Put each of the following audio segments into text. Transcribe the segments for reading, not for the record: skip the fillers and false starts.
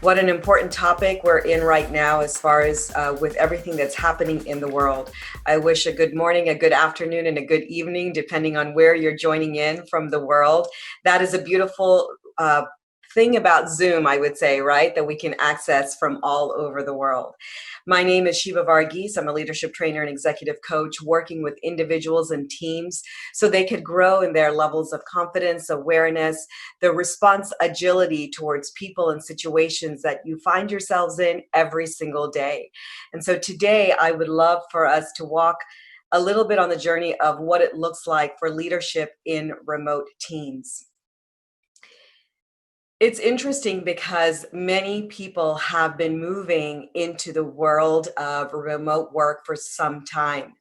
What an important topic we're in right now as far as with everything that's happening in the world. I wish a good morning, a good afternoon, and a good evening, depending on where you're joining in from the world. That is a beautiful thing about Zoom, I would say, right? That we can access from all over the world. My name is Sheeba Varghese. I'm a leadership trainer and executive coach working with individuals and teams so they could grow in their levels of confidence, awareness, the response agility towards people and situations that you find yourselves in every single day. And so today I would love for us to walk a little bit on the journey of what it looks like for leadership in remote teams. It's interesting because many people have been moving into the world of remote work for some time.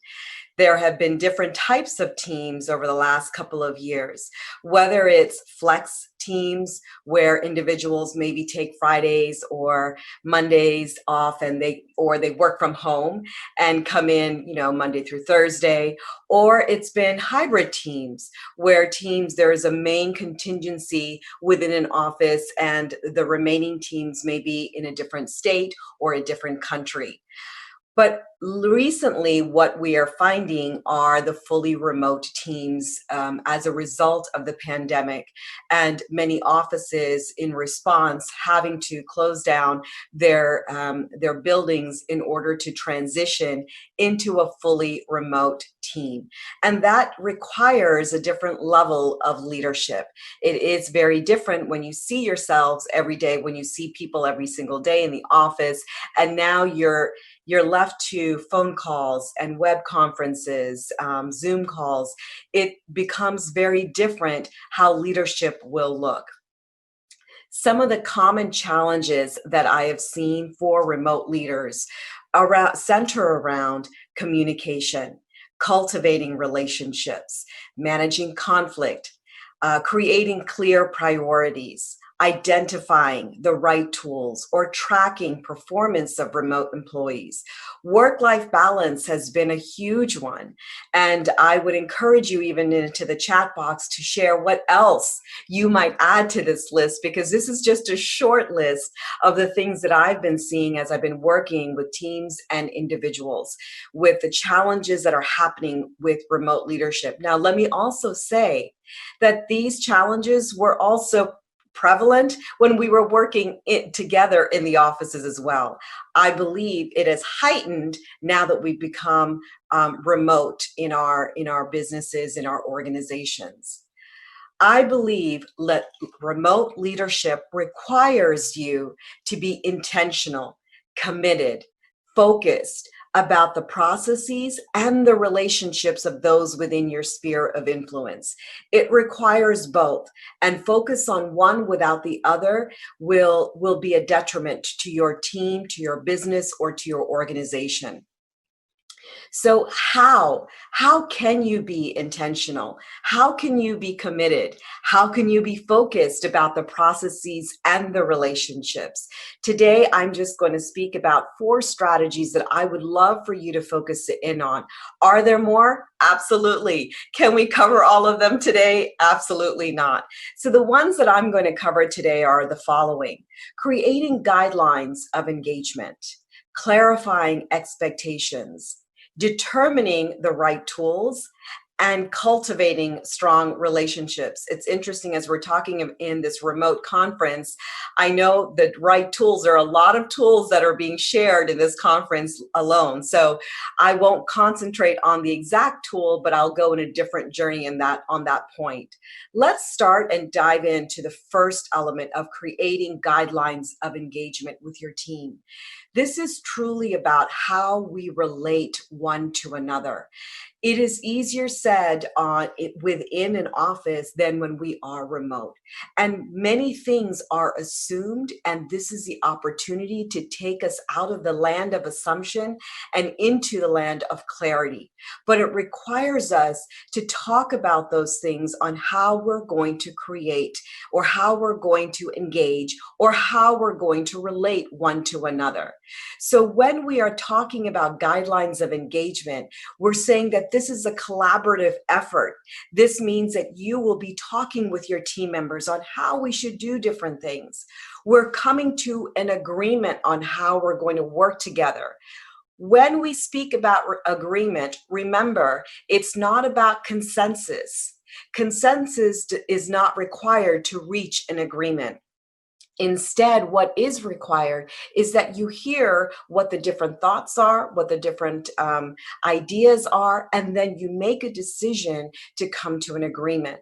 There have been different types of teams over the last couple of years, whether it's flex teams where individuals maybe take Fridays or Mondays off and they work from home and come in, Monday through Thursday, or it's been hybrid teams where there is a main contingency within an office and the remaining teams may be in a different state or a different country. But recently, what we are finding are the fully remote teams as a result of the pandemic, and many offices in response having to close down their buildings in order to transition into a fully remote team. And that requires a different level of leadership. It is very different when you see yourselves every day, when you see people every single day in the office, and now you're left to phone calls and web conferences, Zoom calls. It becomes very different how leadership will look. Some of the common challenges that I have seen for remote leaders center around communication, cultivating relationships, managing conflict, creating clear priorities, identifying the right tools, or tracking performance of remote employees. Work-life balance has been a huge one. And I would encourage you even into the chat box to share what else you might add to this list, because this is just a short list of the things that I've been seeing as I've been working with teams and individuals with the challenges that are happening with remote leadership. Now, let me also say that these challenges were also prevalent when we were working together in the offices as well. I believe it has heightened now that we've become remote in our businesses, in our organizations. I believe that remote leadership requires you to be intentional, committed, focused about the processes and the relationships of those within your sphere of influence. It requires both, and focus on one without the other will be a detriment to your team, to your business, or to your organization. So how can you be intentional? How can you be committed? How can you be focused about the processes and the relationships? Today, I'm just going to speak about 4 strategies that I would love for you to focus in on. Are there more? Absolutely. Can we cover all of them today? Absolutely not. So the ones that I'm going to cover today are the following: creating guidelines of engagement, clarifying expectations, determining the right tools, and cultivating strong relationships. It's interesting, as we're talking in this remote conference, I know that right tools, there are a lot of tools that are being shared in this conference alone. So I won't concentrate on the exact tool, but I'll go in a different journey on that point. Let's start and dive into the first element of creating guidelines of engagement with your team. This is truly about how we relate one to another. It is easier said within an office than when we are remote. And many things are assumed, and this is the opportunity to take us out of the land of assumption and into the land of clarity. But it requires us to talk about those things on how we're going to create, or how we're going to engage, or how we're going to relate one to another. So when we are talking about guidelines of engagement, we're saying that this is a collaborative effort. This means that you will be talking with your team members on how we should do different things. We're coming to an agreement on how we're going to work together. When we speak about agreement, remember, it's not about consensus. Consensus is not required to reach an agreement. Instead, what is required is that you hear what the different thoughts are, what the different ideas are, and then you make a decision to come to an agreement.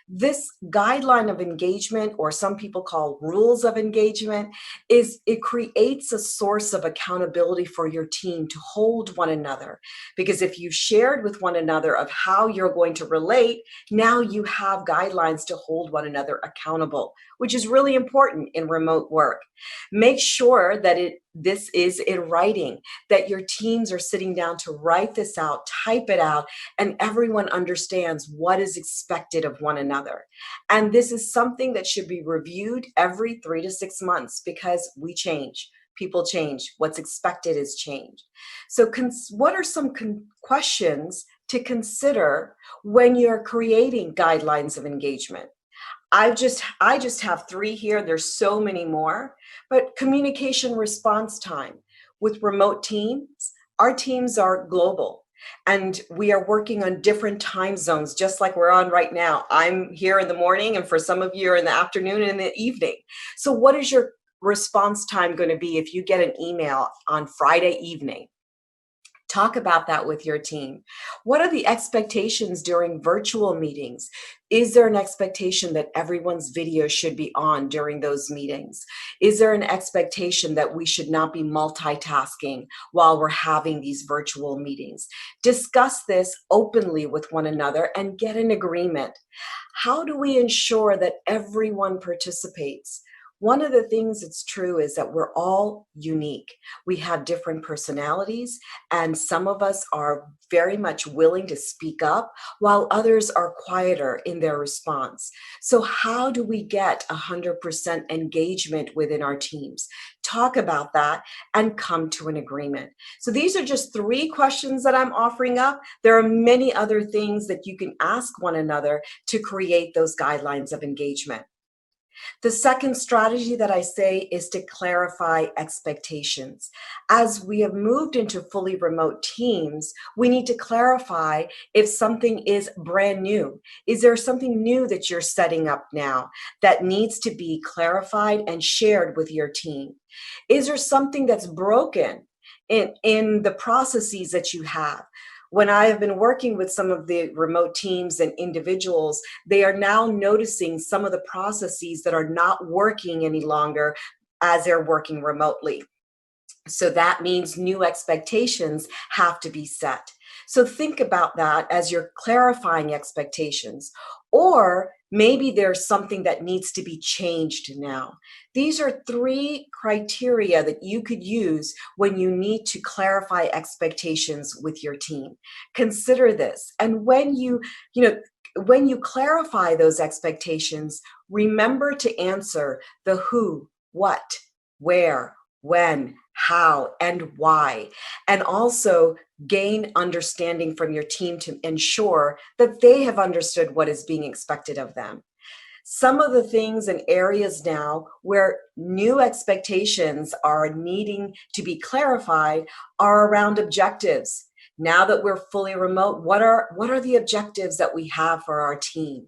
This guideline of engagement, or some people call rules of engagement, it creates a source of accountability for your team to hold one another. Because if you shared with one another of how you're going to relate, now you have guidelines to hold one another accountable, which is really important in remote work. Make sure that this is in writing, that your teams are sitting down to write this out, type it out, and everyone understands what is expected of one another. And this is something that should be reviewed every 3 to 6 months, because we change. People change. What's expected is changed. So what are some questions to consider when you're creating guidelines of engagement? I just have 3 here. There's so many more, but communication response time. With remote teams, our teams are global, and we are working on different time zones, just like we're on right now. I'm here in the morning, and for some of you are in the afternoon and in the evening. So what is your response time going to be if you get an email on Friday evening? Talk about that with your team. What are the expectations during virtual meetings? Is there an expectation that everyone's video should be on during those meetings? Is there an expectation that we should not be multitasking while we're having these virtual meetings? Discuss this openly with one another and get an agreement. How do we ensure that everyone participates? One of the things that's true is that we're all unique. We have different personalities, and some of us are very much willing to speak up, while others are quieter in their response. So how do we get 100% engagement within our teams? Talk about that and come to an agreement. So these are just 3 questions that I'm offering up. There are many other things that you can ask one another to create those guidelines of engagement. The second strategy that I say is to clarify expectations. As we have moved into fully remote teams, we need to clarify if something is brand new. Is there something new that you're setting up now that needs to be clarified and shared with your team? Is there something that's broken in the processes that you have? When I have been working with some of the remote teams and individuals, they are now noticing some of the processes that are not working any longer as they're working remotely. So that means new expectations have to be set. So think about that as you're clarifying expectations. Or maybe there's something that needs to be changed now. These are 3 criteria that you could use when you need to clarify expectations with your team. Consider this. And when you clarify those expectations, remember to answer the who, what, where, when, how, and why, and also gain understanding from your team to ensure that they have understood what is being expected of them. Some of the things and areas now where new expectations are needing to be clarified are around objectives. Now that we're fully remote, what are the objectives that we have for our team?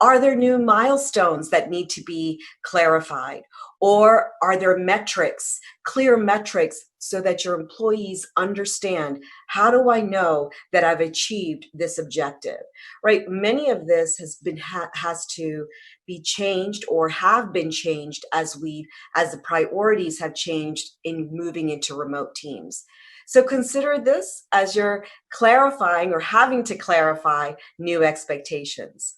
Are there new milestones that need to be clarified? Or are there metrics, clear metrics, so that your employees understand, how do I know that I've achieved this objective, right? Many of this has to be changed or have been changed as the priorities have changed in moving into remote teams. So consider this as you're clarifying or having to clarify new expectations.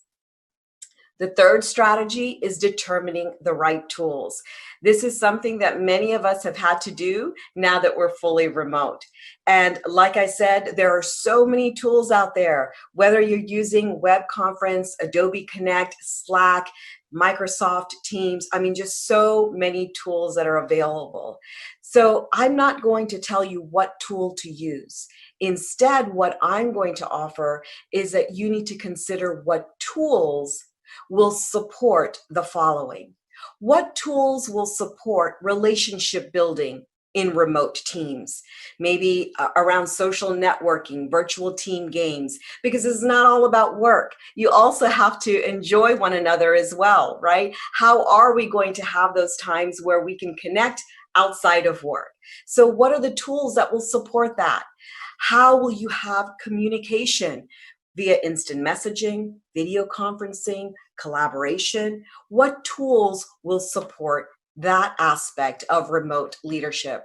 The third strategy is determining the right tools. This is something that many of us have had to do now that we're fully remote. And like I said, there are so many tools out there, whether you're using web conference, Adobe Connect, Slack, Microsoft Teams. I mean, just so many tools that are available. So I'm not going to tell you what tool to use. Instead, what I'm going to offer is that you need to consider what tools will support the following. What tools will support relationship building in remote teams? Maybe around social networking, virtual team games, because it's not all about work. You also have to enjoy one another as well, right? How are we going to have those times where we can connect outside of work? So what are the tools that will support that? How will you have communication via instant messaging, video conferencing, collaboration? What tools will support that aspect of remote leadership?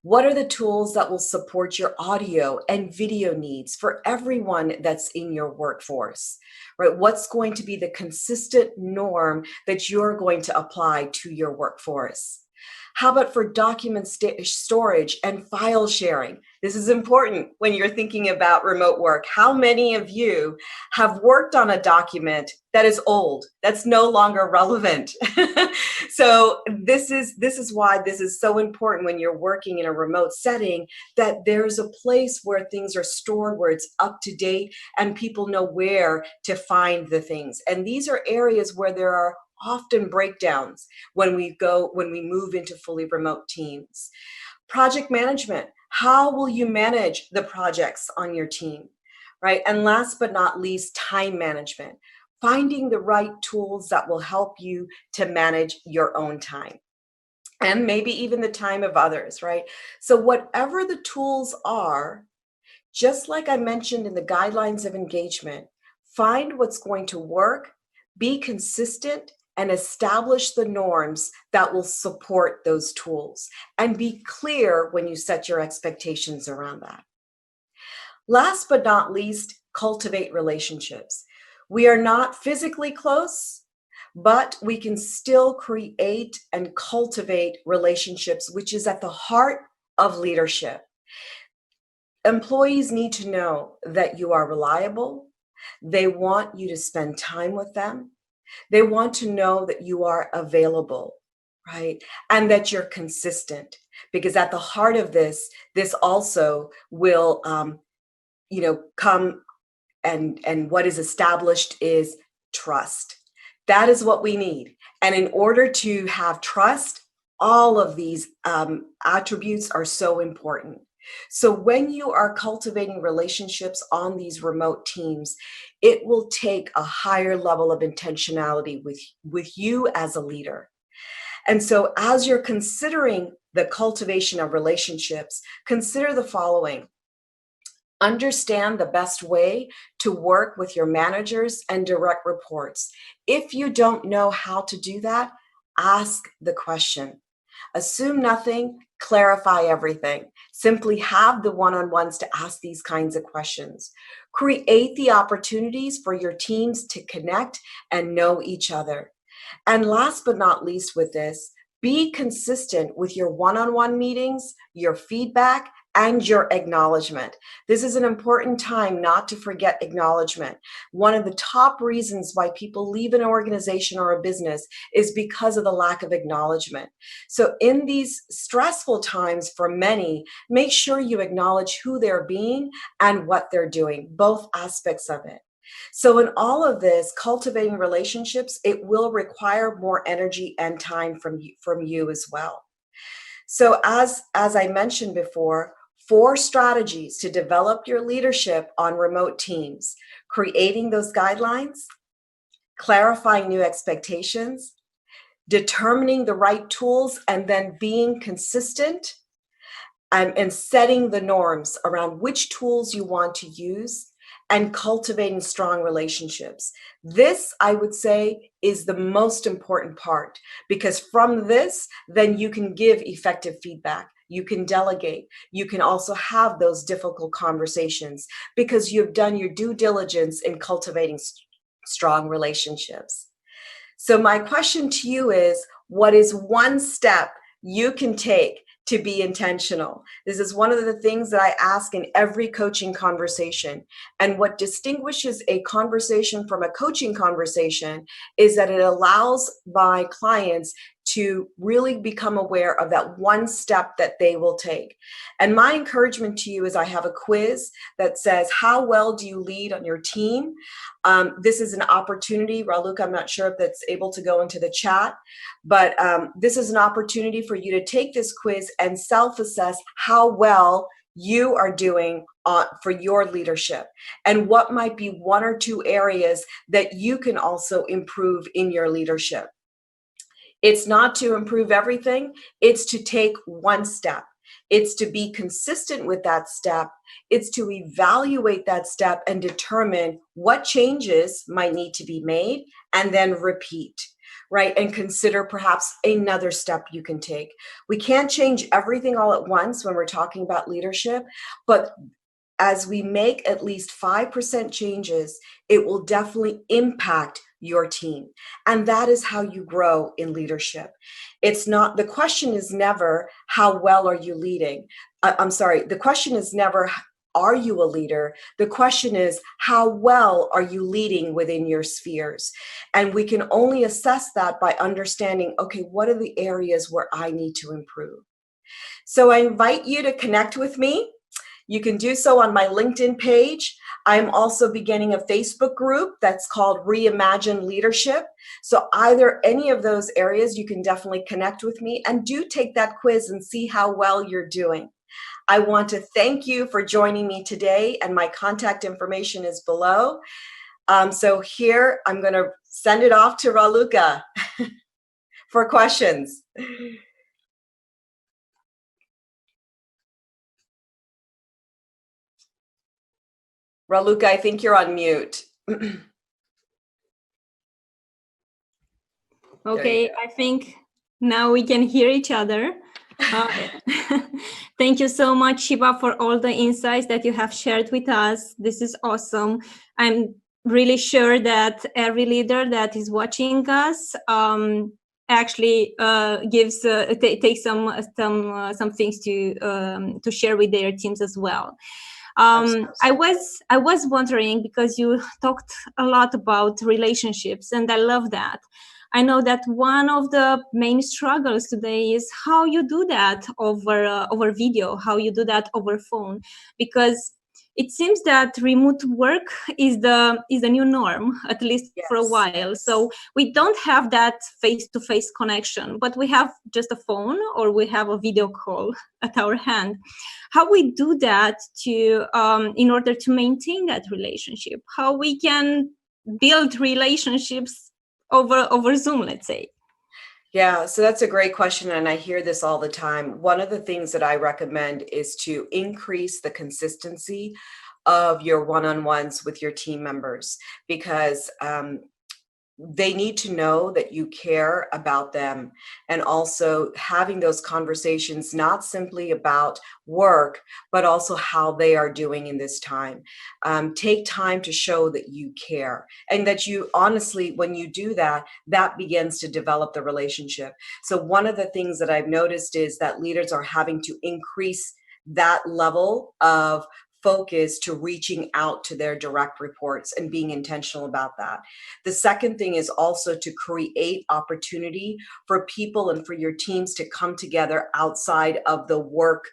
What are the tools that will support your audio and video needs for everyone that's in your workforce, right? What's going to be the consistent norm that you're going to apply to your workforce? How about for document storage and file sharing? This is important when you're thinking about remote work. How many of you have worked on a document that is old, that's no longer relevant? So this is why this is so important when you're working in a remote setting, that there's a place where things are stored, where it's up to date, and people know where to find the things. And these are areas where there are often breakdowns when we move into fully remote teams. Project management. How will you manage the projects on your team, right? And last but not least, time management. Finding the right tools that will help you to manage your own time and maybe even the time of others, right? So whatever the tools are, just like I mentioned in the guidelines of engagement, find what's going to work, be consistent, and establish the norms that will support those tools. And be clear when you set your expectations around that. Last but not least, cultivate relationships. We are not physically close, but we can still create and cultivate relationships, which is at the heart of leadership. Employees need to know that you are reliable. They want you to spend time with them. They want to know that you are available, right? And that you're consistent, because at the heart of this also will, come and what is established is trust. That is what we need. And in order to have trust, all of these attributes are so important. So when you are cultivating relationships on these remote teams, it will take a higher level of intentionality with you as a leader. And so as you're considering the cultivation of relationships, consider the following. Understand the best way to work with your managers and direct reports. If you don't know how to do that, ask the question. Assume nothing, clarify everything. Simply have the one-on-ones to ask these kinds of questions. Create the opportunities for your teams to connect and know each other. And last but not least with this, be consistent with your one-on-one meetings, your feedback, and your acknowledgement. This is an important time not to forget acknowledgement. One of the top reasons why people leave an organization or a business is because of the lack of acknowledgement. So in these stressful times for many, make sure you acknowledge who they're being and what they're doing, both aspects of it. So in all of this, cultivating relationships, it will require more energy and time from you as well. So as I mentioned before, 4 strategies to develop your leadership on remote teams: creating those guidelines, clarifying new expectations, determining the right tools, and then being consistent and setting the norms around which tools you want to use, and cultivating strong relationships. This, I would say, is the most important part, because from this, then you can give effective feedback. You can delegate. You can also have those difficult conversations because you've done your due diligence in cultivating strong relationships. So my question to you is, what is one step you can take to be intentional? This is one of the things that I ask in every coaching conversation. And what distinguishes a conversation from a coaching conversation is that it allows my clients to really become aware of that one step that they will take. And my encouragement to you is I have a quiz that says, how well do you lead on your team? This is an opportunity, Raluca, I'm not sure if that's able to go into the chat, but this is an opportunity for you to take this quiz and self-assess how well you are doing for your leadership, and what might be one or two areas that you can also improve in your leadership. It's not to improve everything, it's to take one step. It's to be consistent with that step. It's to evaluate that step and determine what changes might need to be made, and then repeat, right? And consider perhaps another step you can take. We can't change everything all at once when we're talking about leadership, but as we make at least 5% changes, it will definitely impact your team. And that is how you grow in leadership. It's not, the question is never, how well are you leading? The question is never, are you a leader? The question is, how well are you leading within your spheres? And we can only assess that by understanding, okay, what are the areas where I need to improve? So I invite you to connect with me. You can do so on my LinkedIn page. I'm also beginning a Facebook group that's called Reimagine Leadership. So either any of those areas, you can definitely connect with me, and do take that quiz and see how well you're doing. I want to thank you for joining me today, and my contact information is below. So here, I'm going to send it off to Raluca for questions. Raluca, I think you're on mute. Okay, I think now we can hear each other. Thank you so much, Sheeba, for all the insights that you have shared with us. This is awesome. I'm really sure that every leader that is watching us actually takes some things to share with their teams as well. I was wondering, because you talked a lot about relationships, and I love that. I know that one of the main struggles today is how you do that over video, how you do that over phone, because it seems that remote work is the new norm, at least for a while. So we don't have that face-to-face connection, but we have just a phone, or we have a video call at our hand. How we do that in order to maintain that relationship? How we can build relationships over Zoom, let's say? Yeah, so that's a great question, and I hear this all the time. One of the things that I recommend is to increase the consistency of your one-on-ones with your team members, because they need to know that you care about them, and also having those conversations, not simply about work, but also how they are doing in this time. Take time to show that you care, and that you honestly, when you do that, that begins to develop the relationship. So one of the things that I've noticed is that leaders are having to increase that level of focus to reaching out to their direct reports and being intentional about that. The second thing is also to create opportunity for people and for your teams to come together outside of the work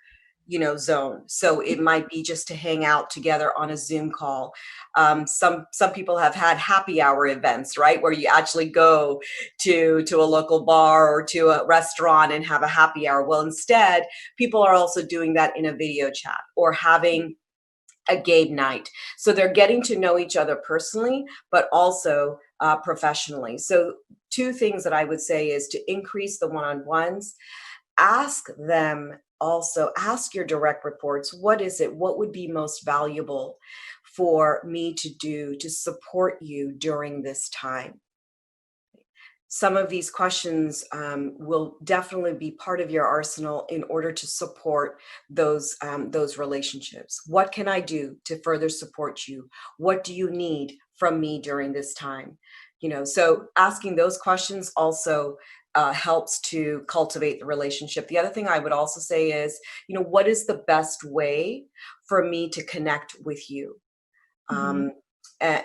zone. So it might be just to hang out together on a Zoom call. Some people have had happy hour events, right, where you actually go to a local bar or to a restaurant and have a happy hour. Well, instead, people are also doing that in a video chat, or having a game night. So they're getting to know each other personally, but also professionally. So two things that I would say is to increase the one-on-ones. Ask your direct reports, what would be most valuable for me to do to support you during this time? some of these questions will definitely be part of your arsenal in order to support those relationships. What can I do to further support you? What do you need from me during this time? So asking those questions also helps to cultivate the relationship. The other thing I would also say is, what is the best way for me to connect with you?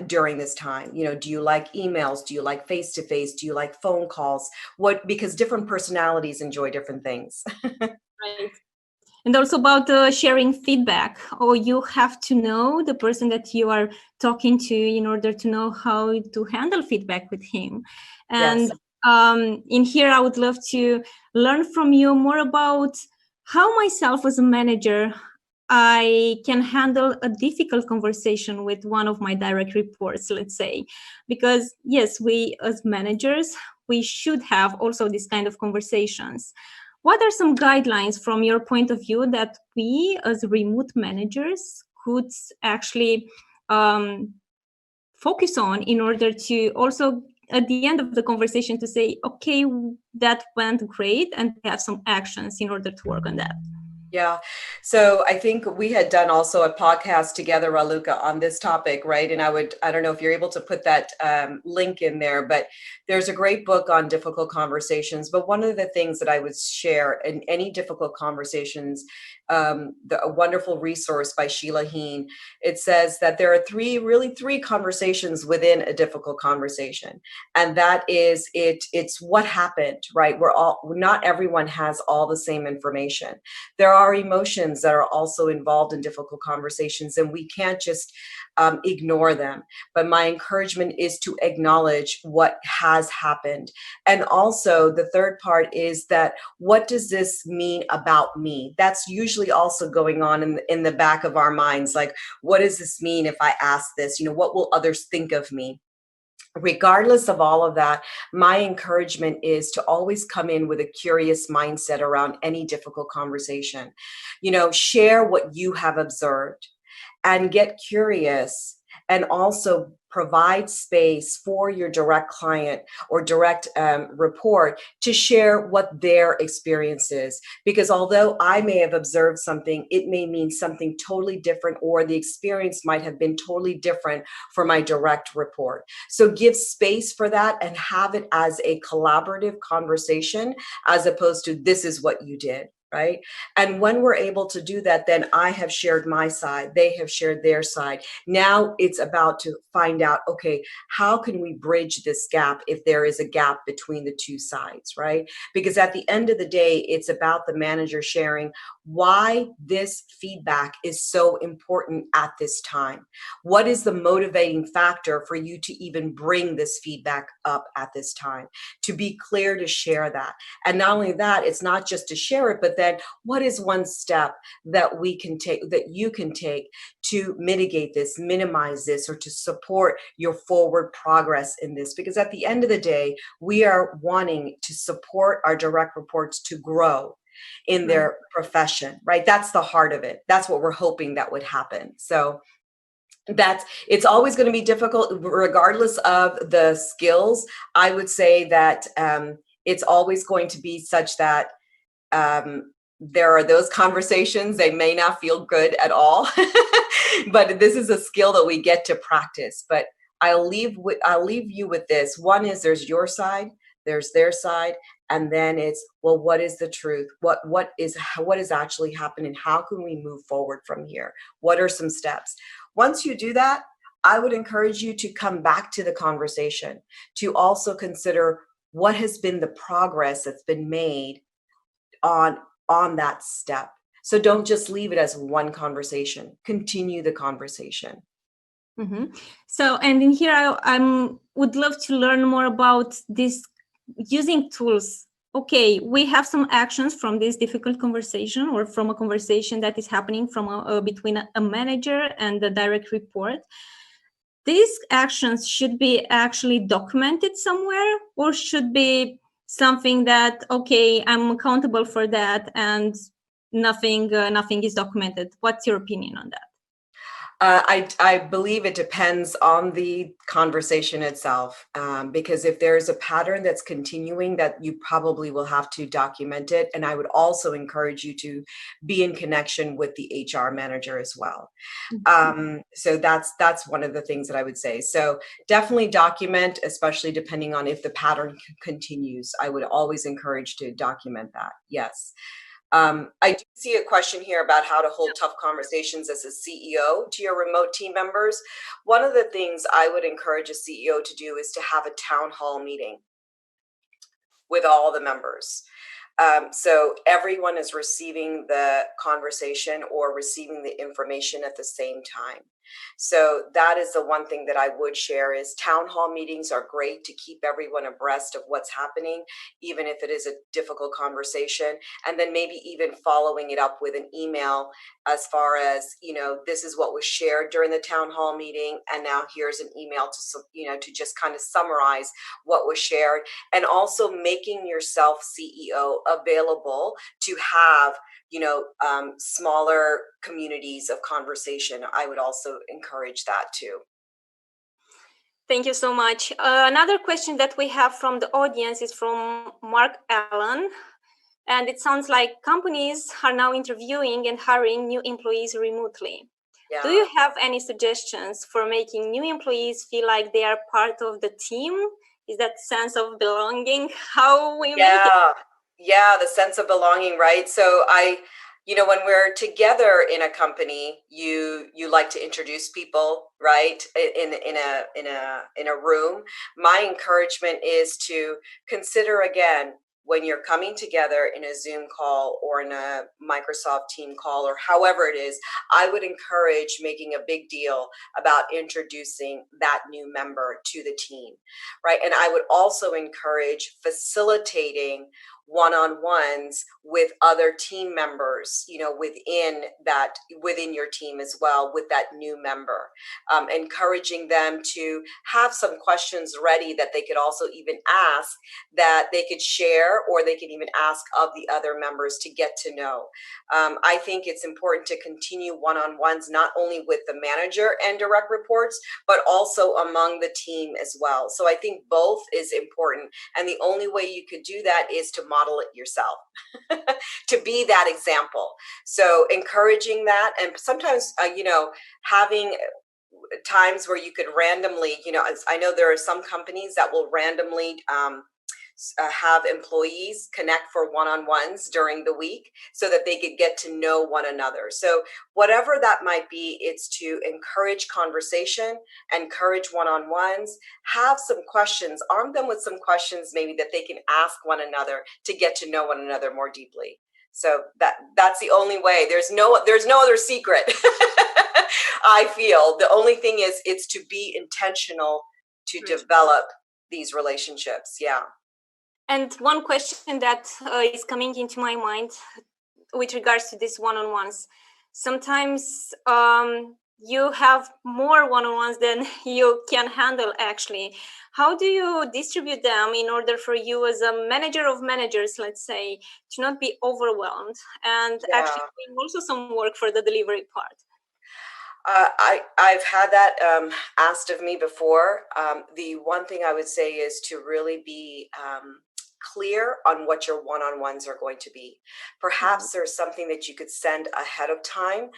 During this time, do you like emails? Do you like face-to-face? Do you like phone calls? Because different personalities enjoy different things. Right. And also about sharing feedback, or you have to know the person that you are talking to in order to know how to handle feedback with him. And yes. In here, I would love to learn from you more about how myself as a manager, I can handle a difficult conversation with one of my direct reports, let's say, because yes, we as managers, we should have also this kind of conversations. What are some guidelines from your point of view that we as remote managers could actually focus on in order to also at the end of the conversation to say, okay, that went great, and have some actions in order to work on that? Yeah. So I think we had done also a podcast together, Raluca, on this topic, right? And I don't know if you're able to put that link in there, but there's a great book on difficult conversations. But one of the things that I would share in any difficult conversations, a wonderful resource by Sheila Heen, it says that there are three conversations within a difficult conversation. And that is it's what happened, right? Not everyone has all the same information. There are emotions that are also involved in difficult conversations, and we can't just ignore them. But my encouragement is to acknowledge what has happened. And also the third part is that, what does this mean about me? That's usually also going on in the back of our minds. Like, what does this mean if I ask this? What will others think of me? Regardless of all of that, my encouragement is to always come in with a curious mindset around any difficult conversation. Share what you have observed and get curious, and also provide space for your direct client or direct report to share what their experience is. Because although I may have observed something, it may mean something totally different, or the experience might have been totally different for my direct report. So give space for that and have it as a collaborative conversation, as opposed to this is what you did. Right. And when we're able to do that, then I have shared my side, they have shared their side. Now it's about to find out, okay, how can we bridge this gap if there is a gap between the two sides, right? Because at the end of the day, it's about the manager sharing why this feedback is so important at this time. What is the motivating factor for you to even bring this feedback up at this time? To be clear to share that. And not only that, it's not just to share it, but then what is one step that we can take, that you can take to mitigate this, minimize this, or to support your forward progress in this? Because at the end of the day, we are wanting to support our direct reports to grow in their profession, right? That's the heart of it. That's what we're hoping that would happen. So it's always going to be difficult regardless of the skills. I would say that it's always going to be such that there are those conversations, they may not feel good at all, but this is a skill that we get to practice. But I'll leave you with this. One is, there's your side, there's their side, and then it's, well, what is the truth? What is actually happening? How can we move forward from here? What are some steps? Once you do that, I would encourage you to come back to the conversation, to also consider what has been the progress that's been made on that step. So don't just leave it as one conversation. Continue the conversation. Mm-hmm. So, and in here, I would love to learn more about this using tools. Okay, we have some actions from this difficult conversation, or from a conversation that is happening from between a manager and the direct report. These actions should be actually documented somewhere, or should be something that, okay, I'm accountable for that, and nothing is documented? What's your opinion on that? I believe it depends on the conversation itself, because if there's a pattern that's continuing, that you probably will have to document it. And I would also encourage you to be in connection with the HR manager as well. So that's one of the things that I would say. So definitely document, especially depending on if the pattern continues. I would always encourage to document that. Yes. I do see a question here about how to hold tough conversations as a CEO to your remote team members. One of the things I would encourage a CEO to do is to have a town hall meeting with all the members. So everyone is receiving the conversation or receiving the information at the same time. So that is the one thing that I would share is town hall meetings are great to keep everyone abreast of what's happening, even if it is a difficult conversation. And then maybe even following it up with an email as far as, this is what was shared during the town hall meeting. And now here's an email to just kind of summarize what was shared. And also making yourself CEO available to have smaller communities of conversation. I would also encourage that too. Thank you so much. Another question that we have from the audience is from Mark Allen. And it sounds like companies are now interviewing and hiring new employees remotely. Yeah. Do you have any suggestions for making new employees feel like they are part of the team? Is that sense of belonging how we make it? Yeah, the sense of belonging, right? So when we're together in a company, you like to introduce people, right? In a room. My encouragement is to consider again, when you're coming together in a Zoom call or in a Microsoft team call or however it is, I would encourage making a big deal about introducing that new member to the team, right? And I would also encourage facilitating one-on-ones with other team members, within your team as well, with that new member, encouraging them to have some questions ready that they could also even ask, that they could share, or they can even ask of the other members to get to know. I think it's important to continue one-on-ones, not only with the manager and direct reports, but also among the team as well. So I think both is important. And the only way you could do that is to model it yourself, to be that example. So encouraging that, and sometimes, having times where you could randomly, I know there are some companies that will randomly have employees connect for one-on-ones during the week so that they could get to know one another. So whatever that might be, it's to encourage conversation, encourage one-on-ones, have some questions, arm them with some questions maybe that they can ask one another to get to know one another more deeply. So that's the only way. There's no other secret. I feel the only thing is it's to be intentional to develop these relationships. Yeah. And one question that is coming into my mind with regards to these one-on-ones, sometimes you have more one-on-ones than you can handle actually. How do you distribute them in order for you as a manager of managers, let's say, to not be overwhelmed and actually doing also some work for the delivery part? I've had that asked of me before. The one thing I would say is to really be clear on what your one-on-ones are going to be. Perhaps there's something that you could send ahead of time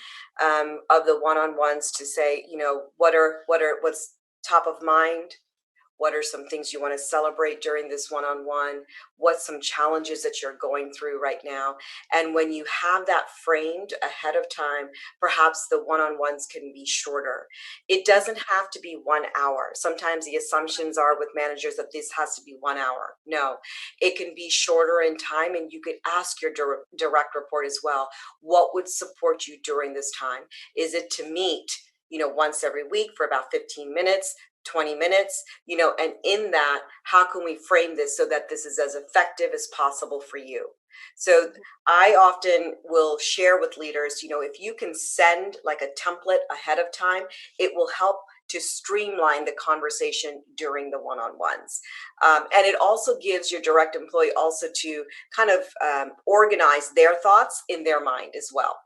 of the one-on-ones to say, what's top of mind. What are some things you want to celebrate during this one-on-one? What's some challenges that you're going through right now? And when you have that framed ahead of time, perhaps the one-on-ones can be shorter. It doesn't have to be 1 hour. Sometimes the assumptions are with managers that this has to be 1 hour. No, it can be shorter in time, and you could ask your direct report as well. What would support you during this time? Is it to meet, once every week for about 15 minutes? 20 minutes, and in that, how can we frame this so that this is as effective as possible for you? So I often will share with leaders, if you can send like a template ahead of time, it will help to streamline the conversation during the one-on-ones. And it also gives your direct employee also to kind of organize their thoughts in their mind as well.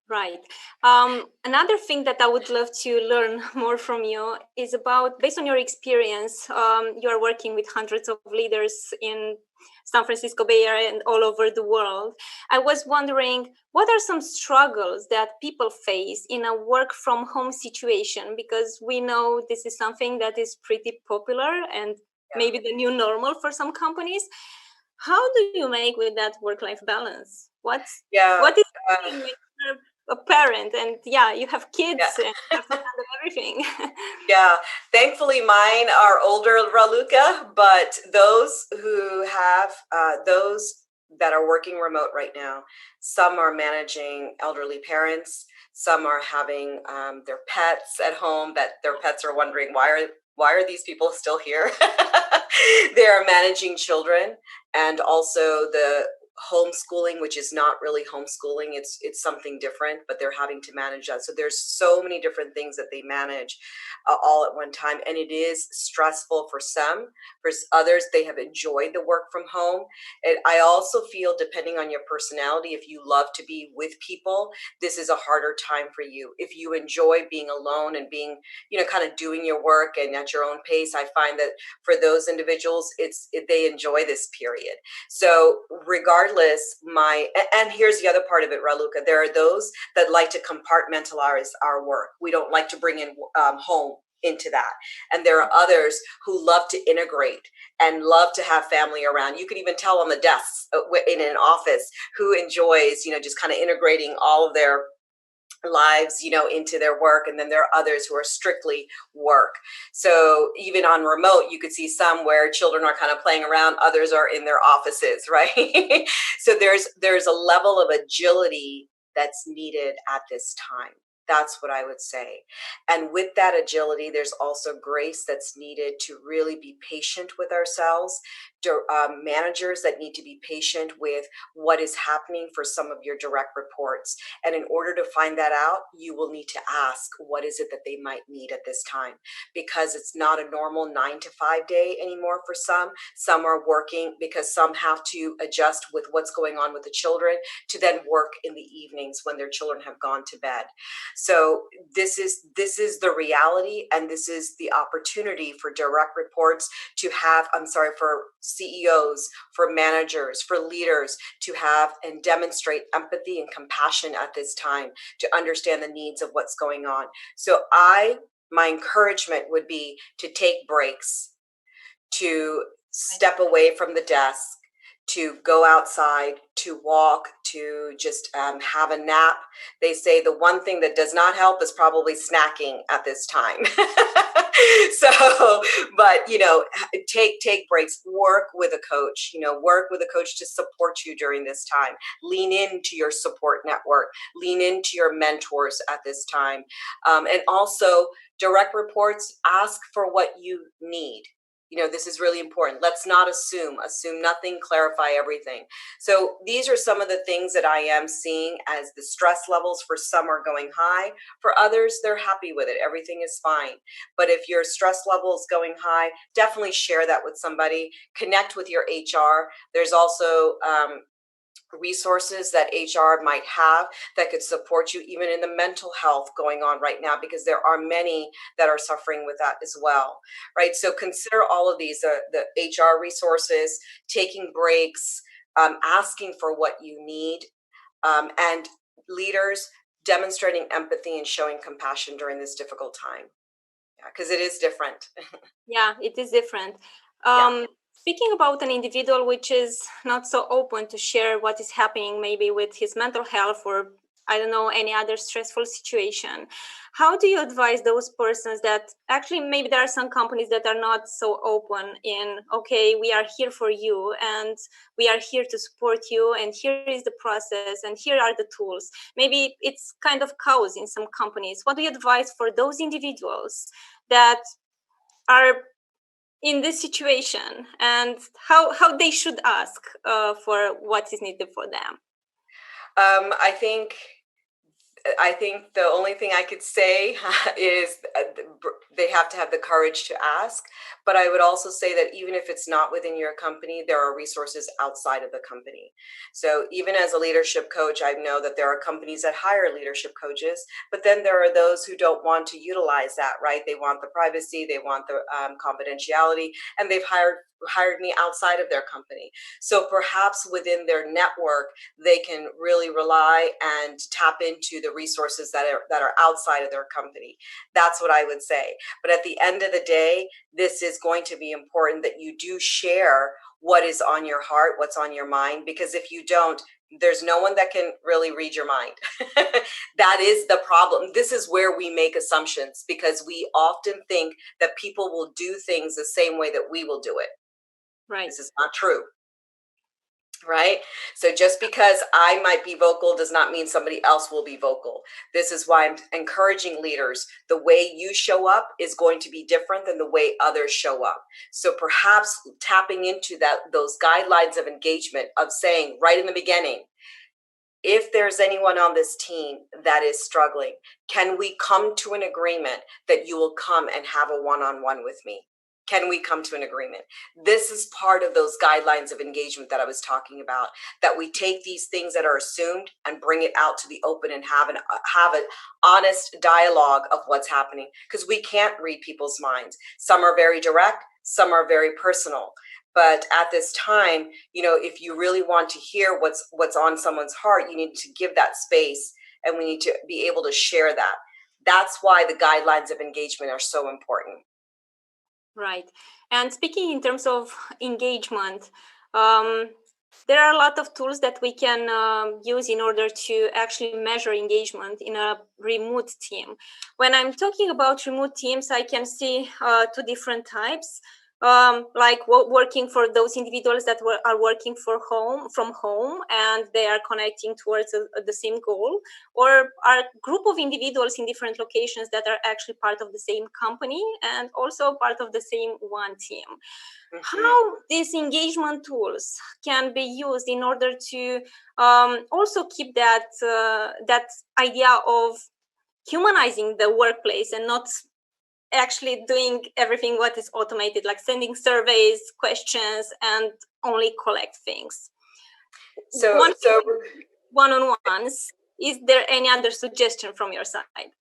Right. Another thing that I would love to learn more from you is about, based on your experience, you are working with hundreds of leaders in San Francisco Bay Area and all over the world. I was wondering, what are some struggles that people face in a work from home situation? Because we know this is something that is pretty popular and maybe the new normal for some companies. How do you make with that work-life balance? What is happening when you're a parent and you have yeah. kids and you have to handle everything? Yeah, thankfully mine are older, Raluca, but those who have those that are working remote right now, some are managing elderly parents, some are having their pets at home that their pets are wondering why are these people still here? They are managing children and also the homeschooling, which is not really homeschooling, it's something different, but they're having to manage that. So there's so many different things that they manage all at one time, and it is stressful for some. For others, they have enjoyed the work from home. And I also feel, depending on your personality, if you love to be with people, this is a harder time for you. If you enjoy being alone and being, kind of doing your work and at your own pace, I find that for those individuals, they enjoy this period. So regardless, and here's the other part of it, Raluca, there are those that like to compartmentalize our work. We don't like to bring in home into that. And there are others who love to integrate and love to have family around. You can even tell on the desks in an office who enjoys, just kind of integrating all of their lives, into their work. And then there are others who are strictly work. So even on remote, you could see some where children are kind of playing around, others are in their offices, right? So there's a level of agility that's needed at this time. That's what I would say. And with that agility, there's also grace that's needed to really be patient with ourselves. Managers that need to be patient with what is happening for some of your direct reports. And in order to find that out, you will need to ask, what is it that they might need at this time? Because it's not a normal 9 to 5 day anymore for some. Some are working because some have to adjust with what's going on with the children to then work in the evenings when their children have gone to bed. So this is the reality, and this is the opportunity for direct reports to have, for CEOs, for managers, for leaders to have and demonstrate empathy and compassion at this time to understand the needs of what's going on. So my encouragement would be to take breaks, to step away from the desk, to go outside, to walk, to just have a nap. They say the one thing that does not help is probably snacking at this time. So, but take breaks, work with a coach, to support you during this time. Lean into your support network, lean into your mentors at this time. And also direct reports, ask for what you need. This is really important. Let's not assume nothing, clarify everything. So these are some of the things that I am seeing as the stress levels for some are going high. For others, they're happy with it. Everything is fine. But if your stress level is going high, definitely share that with somebody. Connect with your HR. There's also resources that HR might have that could support you even in the mental health going on right now, because there are many that are suffering with that as well, right? So consider all of these, the HR resources, taking breaks, asking for what you need, and leaders demonstrating empathy and showing compassion during this difficult time. Yeah, because it is different. Yeah, it is different. Speaking about an individual which is not so open to share what is happening maybe with his mental health or I don't know, any other stressful situation, how do you advise those persons that actually maybe there are some companies that are not so open in, okay, we are here for you and we are here to support you and here is the process and here are the tools. Maybe it's kind of chaos in some companies. What do you advise for those individuals that are in this situation and how they should ask for what is needed for them? I think I think the only thing I could say is they have to have the courage to ask. But I would also say that even if it's not within your company, there are resources outside of the company. So even as a leadership coach, I know that there are companies that hire leadership coaches, but then there are those who don't want to utilize that, right? They want the privacy, they want the confidentiality, and they've hired me outside of their company. So perhaps within their network, they can really rely and tap into the resources that are outside of their company. That's what I would say. But at the end of the day, this is going to be important that you do share what is on your heart, what's on your mind, because if you don't, there's no one that can really read your mind. That is the problem. This is where we make assumptions, because we often think that people will do things the same way that we will do it. Right. This is not true. Right? So just because I might be vocal does not mean somebody else will be vocal. This is why I'm encouraging leaders. The way you show up is going to be different than the way others show up. So perhaps tapping into those guidelines of engagement, of saying right in the beginning, if there's anyone on this team that is struggling, can we come to an agreement that you will come and have a one-on-one with me? Can we come to an agreement? This is part of those guidelines of engagement that I was talking about, that we take these things that are assumed and bring it out to the open and have an honest dialogue of what's happening, because we can't read people's minds. Some are very direct, some are very personal. But at this time, if you really want to hear what's on someone's heart, you need to give that space, and we need to be able to share that. That's why the guidelines of engagement are so important. Right. And speaking in terms of engagement, there are a lot of tools that we can use in order to actually measure engagement in a remote team. When I'm talking about remote teams, I can see two different types. Like working for those individuals that are working from home, and they are connecting towards the same goal, or are a group of individuals in different locations that are actually part of the same company and also part of the same one team. Mm-hmm. How these engagement tools can be used in order to also keep that idea of humanizing the workplace and not actually doing everything what is automated, like sending surveys, questions, and only collect things. So one-on-ones. Is there any other suggestion from your side?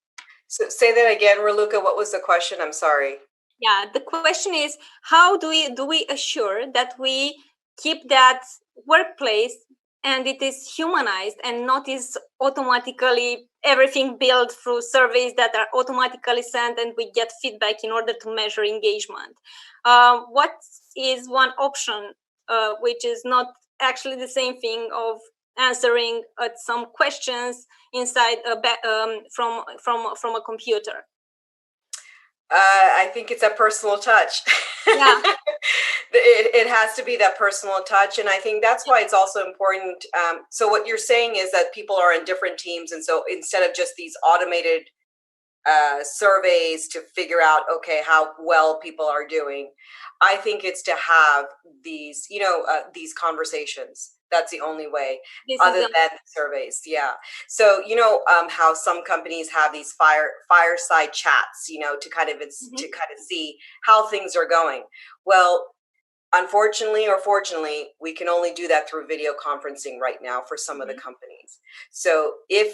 So say that again, Raluca. What was the question? I'm sorry. Yeah, the question is, how do we assure that we keep that workplace and it is humanized and not is automatically everything built through surveys that are automatically sent and we get feedback in order to measure engagement? What is one option which is not actually the same thing of answering some questions inside from a computer? I think it's a personal touch. Yeah. It has to be that personal touch. And I think that's why it's also important. So what you're saying is that people are in different teams. And so instead of just these automated surveys to figure out, okay, how well people are doing, I think it's to have these, these conversations. That's the only way, other than surveys. Yeah. So, how some companies have these fireside chats, to kind of see how things are going. Well, unfortunately or fortunately, we can only do that through video conferencing right now for some of the companies. So if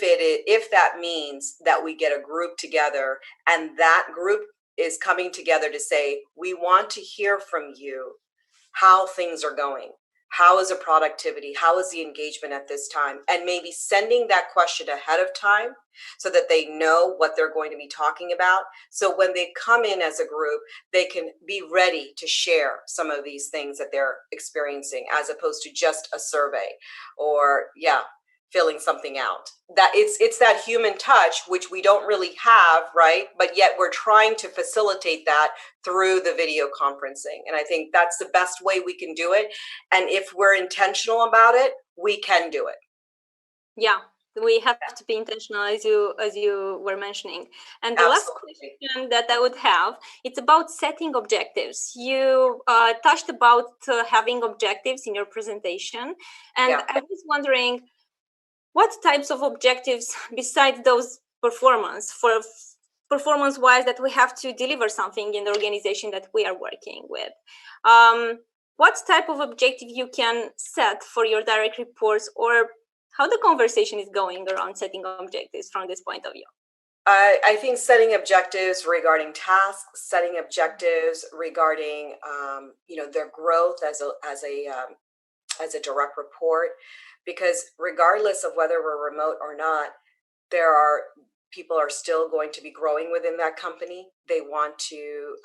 that means that we get a group together, and that group is coming together to say, we want to hear from you how things are going. How is the productivity? How is the engagement at this time? And maybe sending that question ahead of time so that they know what they're going to be talking about. So when they come in as a group, they can be ready to share some of these things that they're experiencing, as opposed to just a survey or, filling something out. That it's that human touch, which we don't really have, right? But yet we're trying to facilitate that through the video conferencing. And I think that's the best way we can do it. And if we're intentional about it, we can do it. Yeah, we have to be intentional, as you were mentioning. And the last question that I would have, it's about setting objectives. You touched about having objectives in your presentation. And I was wondering, what types of objectives besides those performance-wise that we have to deliver something in the organization that we are working with? What type of objective you can set for your direct reports, or how the conversation is going around setting objectives from this point of view? I think setting objectives regarding tasks, setting objectives regarding their growth as a direct report, because regardless of whether we're remote or not, people are still going to be growing within that company. They want to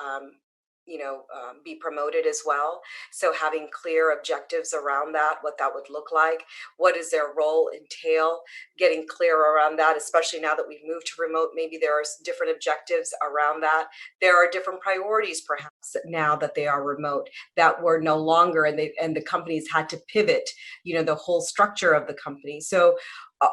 be promoted as well. So having clear objectives around that, what that would look like, what does their role entail, getting clear around that, especially now that we've moved to remote, maybe there are different objectives around that. There are different priorities perhaps now that they are remote that were no longer, and the companies had to pivot, the whole structure of the company. So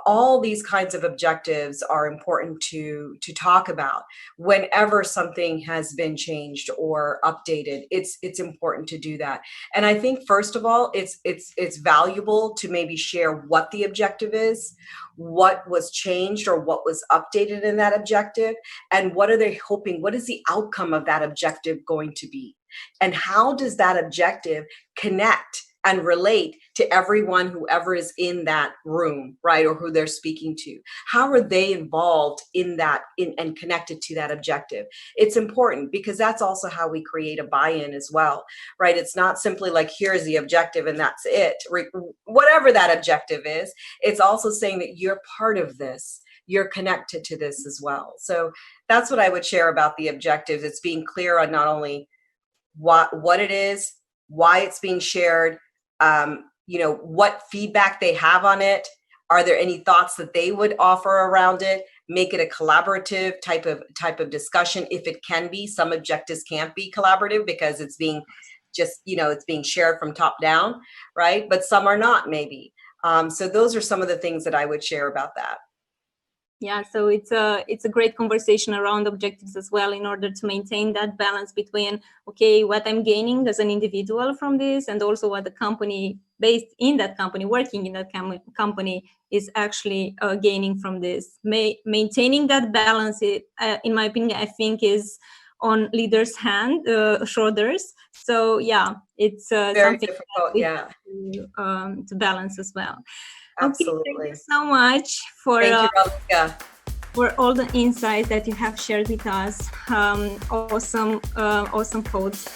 all these kinds of objectives are important to talk about whenever something has been changed or updated. It's important to do that. And I think first of all, it's valuable to maybe share what the objective is, what was changed or what was updated in that objective, and what are they hoping, what is the outcome of that objective going to be, and how does that objective connect and relate to everyone, whoever is in that room, right, or who they're speaking to. How are they involved in that and connected to that objective? It's important because that's also how we create a buy-in as well, right? It's not simply like, here's the objective and that's it. Whatever that objective is, it's also saying that you're part of this. You're connected to this as well. So that's what I would share about the objectives. It's being clear on not only what it is, why it's being shared, what feedback they have on it. Are there any thoughts that they would offer around it? Make it a collaborative type of discussion. If it can be, some objectives can't be collaborative because it's being it's being shared from top down, right? But some are not, maybe. So those are some of the things that I would share about that. Yeah, so it's a great conversation around objectives as well, in order to maintain that balance between, okay, what I'm gaining as an individual from this, and also what the company based in that company, working in that company, is actually gaining from this. Maintaining that balance, in my opinion, I think is on leaders' shoulders. So yeah, it's very something difficult, to balance as well. Absolutely. Okay, thank you so much for all the insights that you have shared with us. Awesome quotes.